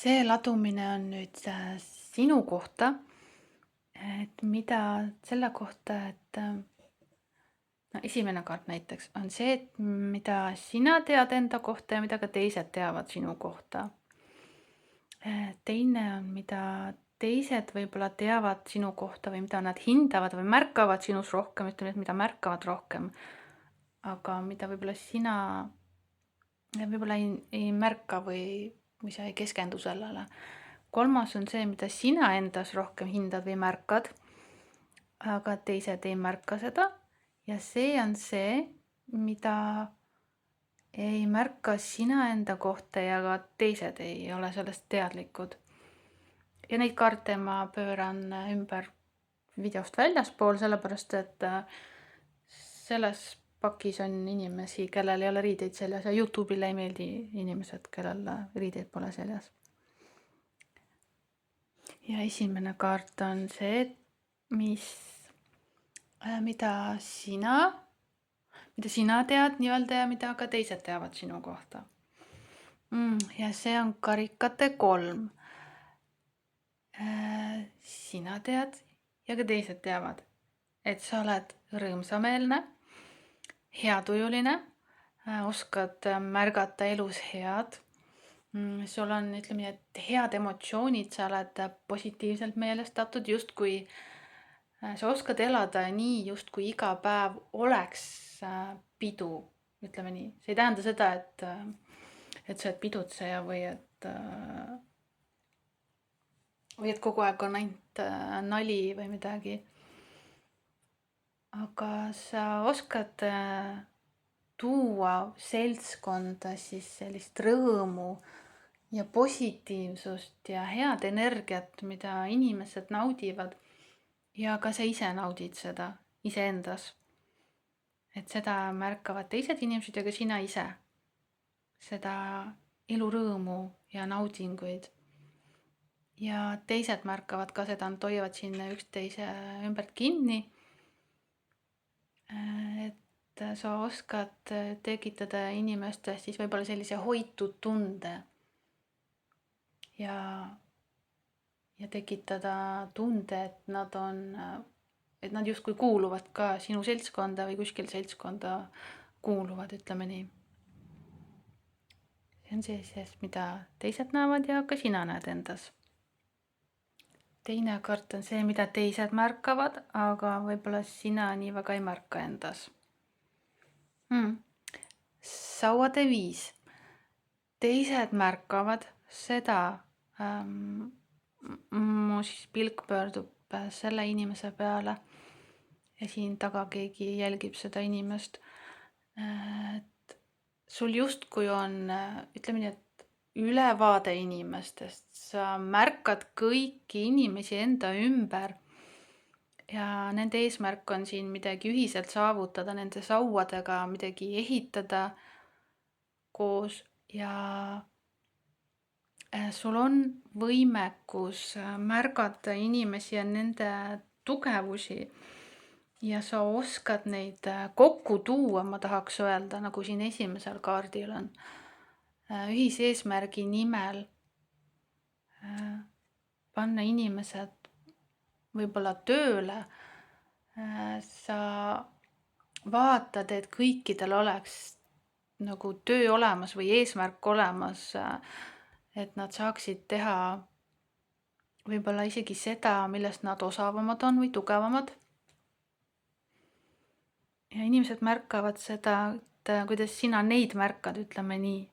see ladumine on nüüd sinu kohta, et mida selle kohta, et no esimene kaart näiteks on see, et mida sina tead enda kohta ja mida ka teised teavad sinu kohta. Teine on, mida teised võib-olla teavad sinu kohta või mida nad hindavad või märkavad sinus rohkem, ütleme, et mida märkavad rohkem, aga mida võib-olla sina võib-olla ei märka või sa ei keskendu sellele. Kolmas on see, mida sina endas rohkem hindad või märkad, aga teised ei märka seda. Ja see on see, mida ei märka sina enda kohta ja ka teised ei ole sellest teadlikud. Ja neid kaarte ma pööran ümber videost väljaspool, sellepärast et selles pakis on inimesi, kellel ei ole riideid seljas ja YouTube'ile ei meeldi inimesed, kellel riideid pole seljas. Ja esimene kaart on see, mida sina tead nii-öelda ja mida ka teised teavad sinu kohta. Ja see on karikate 3. Sina tead ja ka teised teavad, et sa oled rõõmsameelne, heatujuline, oskad märgata elus head. Sul on, ütleme nii, et head emotsioonid, sa oled positiivselt meelestatud, justkui sa oskad elada nii, justkui iga päev oleks pidu, ütleme nii. See ei tähenda seda, et sa oled pidutseja või et kogu aeg on ainult nali või midagi. Aga sa oskad tuua seltskonda siis sellist rõõmu ja positiivsust ja head energiat, mida inimesed naudivad. Ja ka sa ise naudid seda iseendas. Et seda märkavad teised inimesed ja ka sina ise. Seda elurõõmu ja naudinguid. Ja teised märkavad ka seda, nad hoiavad sinna üksteise ümbert kinni. Et sa oskad tekitada inimestes siis võib-olla sellise hoitud tunde. Ja tekitada tunde, et nad justkui kuuluvad ka sinu seltskonda või kuskil seltskonda kuuluvad, ütleme nii. See on see, mida teised näevad ja ka sina näed endas. Teine kaart on see, mida teised märkavad, aga võib-olla sina nii väga ei märka endas. Sauade 5. Teised märkavad seda, mu siis pilk pöördub selle inimese peale ja siin taga keegi jälgib seda inimest. Et sul justkui on, ütleme nii, et ülevaade inimestest. Sa märkad kõiki inimesi enda ümber ja nende eesmärk on siin midagi ühiselt saavutada, nende sauadega midagi ehitada koos ja sul on võimekus märgata inimesi ja nende tugevusi ja sa oskad neid kokku tuua, ma tahaks öelda, nagu siin esimesel kaardil on. Ühise eesmärgi nimel panna inimesed võib-olla tööle. Sa vaatad, et kõikidel oleks nagu töö olemas või eesmärk olemas, et nad saaksid teha võib-olla isegi seda, millest nad osavamad on või tugevamad. Ja inimesed märkavad seda, et kuidas sina neid märkad, ütleme nii.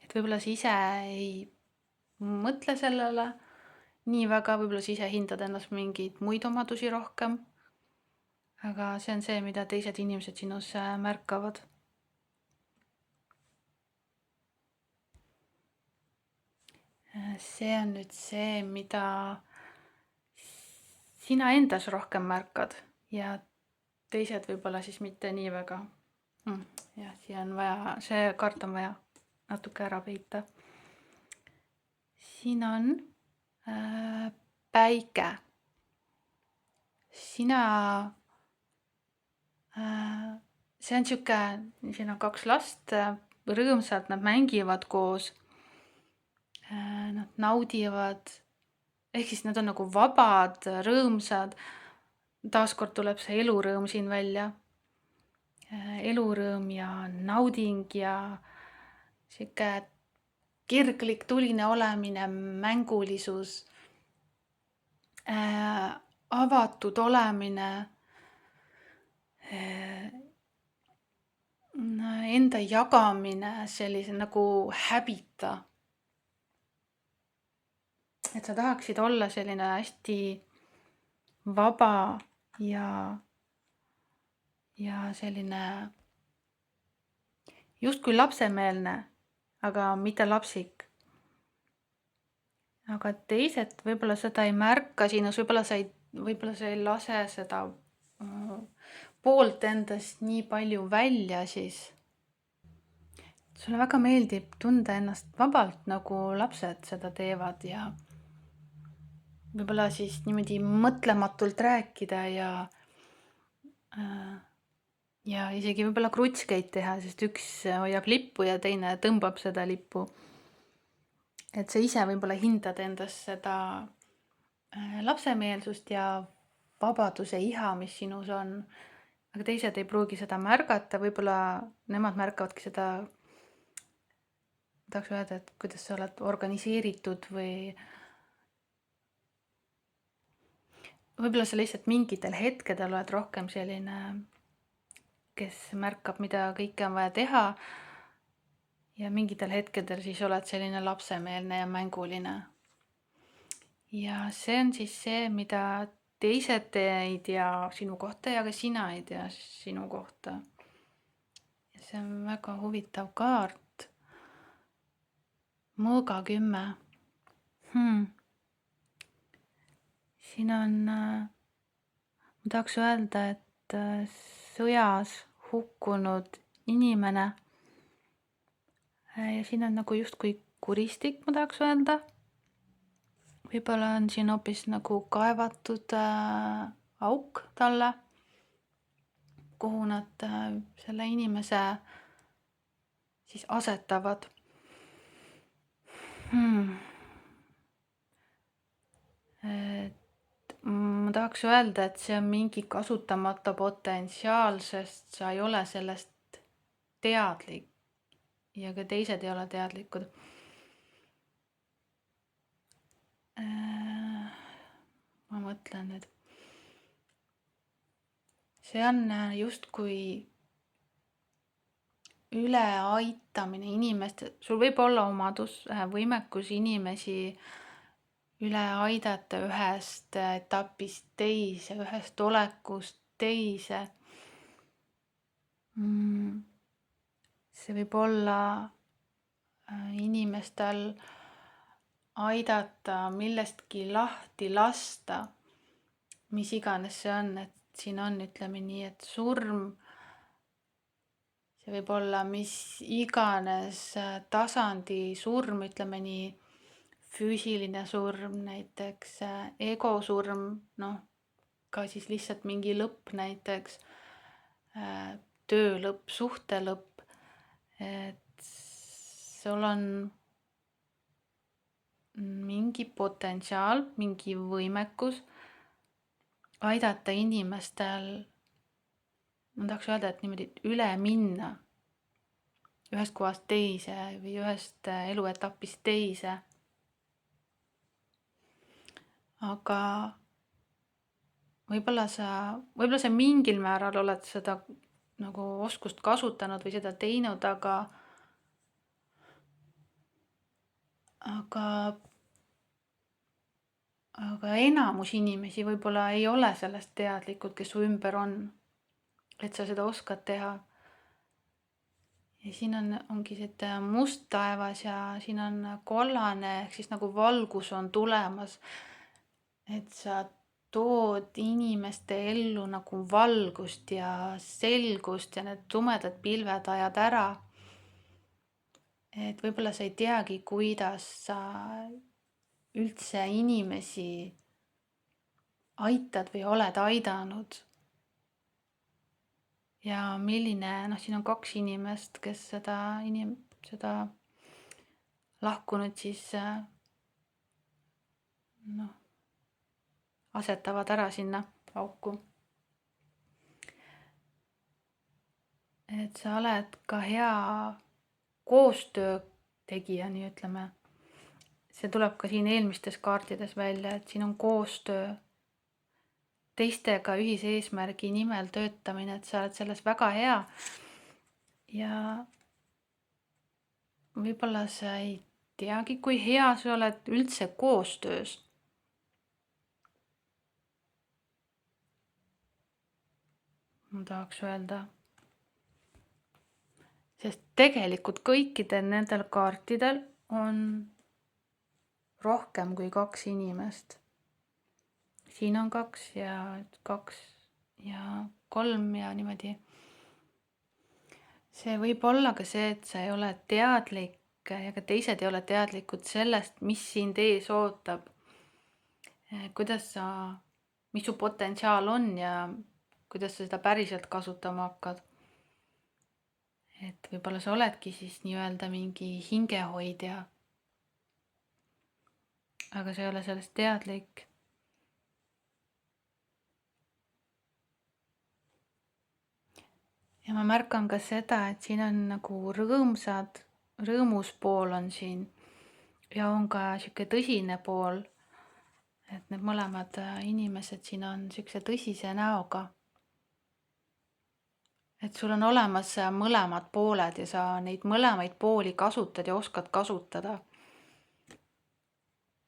Et võib-olla sa ise ei mõtle sellele nii väga, võib-olla sa ise hindad ennast mingeid muid omadusi rohkem. Aga see on see, mida teised inimesed sinus märkavad. See on nüüd see, mida sina endas rohkem märkad ja teised võib-olla siis mitte nii väga. Ja siia on vaja, see kaart on vaja natuke ära peita. Siin on päike. See on siuke, siin on 2 last, rõõmsad, nad mängivad koos, nad naudivad, ehk siis nad on nagu vabad, rõõmsad. Taaskord tuleb see elurõõm siin välja. Elurõõm ja nauding ja sihuke kirglik, tuline olemine, mängulisus, avatud olemine, enda jagamine sellise nagu häbita. Et sa tahaksid olla selline hästi vaba ja selline justkui lapsemeelne, aga mitte lapsik. Aga teised võib-olla seda ei märka sinus, võib-olla sa ei lase seda poolt endast nii palju välja siis. Sulle väga meeldib tunda ennast vabalt, nagu lapsed seda teevad ja võib-olla siis niimoodi mõtlematult rääkida ja isegi võib-olla krutskeid teha, sest üks hoiab lippu ja teine tõmbab seda lippu. Et sa ise võib-olla hindad endast seda lapsemeelsust ja vabaduse iha, mis sinus on, aga teised ei pruugi seda märgata, võib-olla nemad märkavadki seda, tahaks öelda, et kuidas sa oled organiseeritud või võib-olla sa lihtsalt mingitel hetkedel oled rohkem selline, kes märkab, mida kõike on vaja teha ja mingitel hetkedel siis oled selline lapsemeelne ja mänguline. Ja see on siis see, mida teised ei tea sinu kohta ja ka sina ei tea sinu kohta. Ja see on väga huvitav kaart. Mõõga 10. Siin on, ma tahaks öelda, et sõjas hukkunud inimene. Ja siin on nagu justkui kuristik, ma tahaks öelda. Võib-olla on siin hoopis nagu kaevatud auk talle, kuhu nad selle inimese siis asetavad. Ma tahaks öelda, et see on mingi kasutamata potentsiaal, sest sa ei ole sellest teadlik ja ka teised ei ole teadlikud. Ma mõtlen nüüd. See on justkui üleaitamine inimest. Sul võib olla omadus, võimekus inimesi üle aidata ühest etapist teise, ühest olekust teise. See võib olla inimestel aidata millestki lahti lasta, mis iganes see on, et siin on, ütleme nii, et surm, see võib olla mis iganes tasandi surm, ütleme nii, füüsiline surm, näiteks egosurm, ka siis lihtsalt mingi lõpp, näiteks töö lõpp, suhte lõpp, et sul on mingi potentsiaal, mingi võimekus aidata inimestel, ma tahaks öelda, et niimoodi üle minna ühest kohast teise või ühest eluetapist teise. Aga võib-olla sa mingil määral oled seda nagu oskust kasutanud või seda teinud, aga enamus inimesi võib-olla ei ole sellest teadlikud, kes su ümber on, et sa seda oskad teha. Ja siin ongi see must taevas ja siin on kollane, ehk siis nagu valgus on tulemas, et sa tood inimeste ellu nagu valgust ja selgust ja need tumedad pilved ajad ära. Et võib-olla sa ei teagi, kuidas sa üldse inimesi aitad või oled aidanud. ja milline, siin on 2 inimest, kes seda lahkunud siis asetavad ära sinna auku. Et sa oled ka hea koostöö tegija, nii ütleme. See tuleb ka siin eelmistes kaartides välja, et siin on koostöö teistega ühise eesmärgi nimel töötamine, et sa oled selles väga hea ja võib-olla sa ei teagi, kui hea sa oled üldse koostöös. Ma tahaks öelda. Sest tegelikult kõikidel nendel kaartidel on rohkem kui 2 inimest. Siin on 2 ja 3 ja niimoodi. See võib olla ka see, et sa ei ole teadlik ja ka teised ei ole teadlikud sellest, mis sind ees ootab. Mis su potentsiaal on ja kuidas sa seda päriselt kasutama hakkad. Et võib-olla sa oledki siis nii-öelda mingi hingehoidja. Aga sa ei ole sellest teadlik. Ja ma märkan ka seda, et siin on nagu rõõmus pool on siin ja on ka sihuke tõsine pool. Et need mõlemad inimesed siin on siukse tõsise näoga. Et sul on olemas mõlemad pooled ja sa neid mõlemaid pooli kasutad ja oskad kasutada.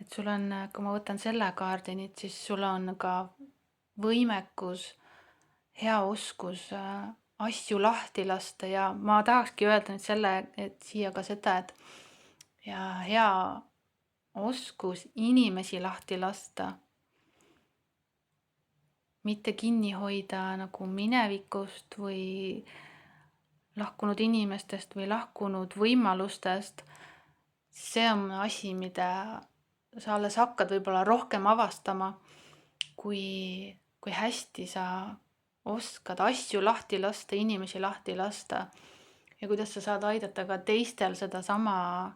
Et sul on, kui ma võtan selle kaardi nüüd, siis sul on ka võimekus, hea oskus asju lahti lasta ja ma tahakski öelda nüüd siia ka seda, et ja hea oskus inimesi lahti lasta. Mitte kinni hoida nagu minevikust või lahkunud inimestest või lahkunud võimalustest. See on asi, mida sa alles hakkad võib-olla rohkem avastama, kui hästi sa oskad asju lahti lasta, inimesi lahti lasta ja kuidas sa saad aidata ka teistel seda sama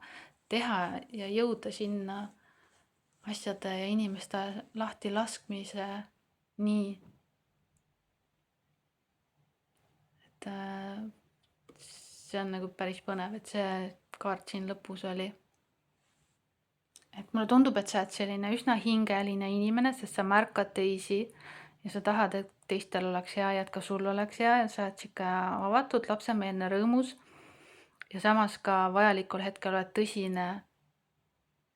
teha ja jõuda sinna asjade ja inimeste lahti laskmise nii. Et see on nagu päris põnev, et see kaart siin lõpus oli. Et mulle tundub, et sa oled selline üsna hingeline inimene, sest sa märkad teisi ja sa tahad, et teistel oleks hea ja et ka sul oleks hea ja sa oled sihuke avatud, lapsemeelne, rõõmus ja samas ka vajalikul hetkel oled tõsine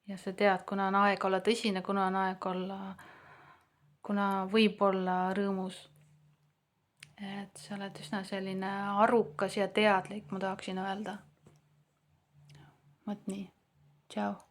ja sa tead, kuna on aeg olla tõsine, kuna võib olla rõõmus. Et sa oled üsna selline arukas ja teadlik, ma tahaksin öelda. Vot nii. Tšau.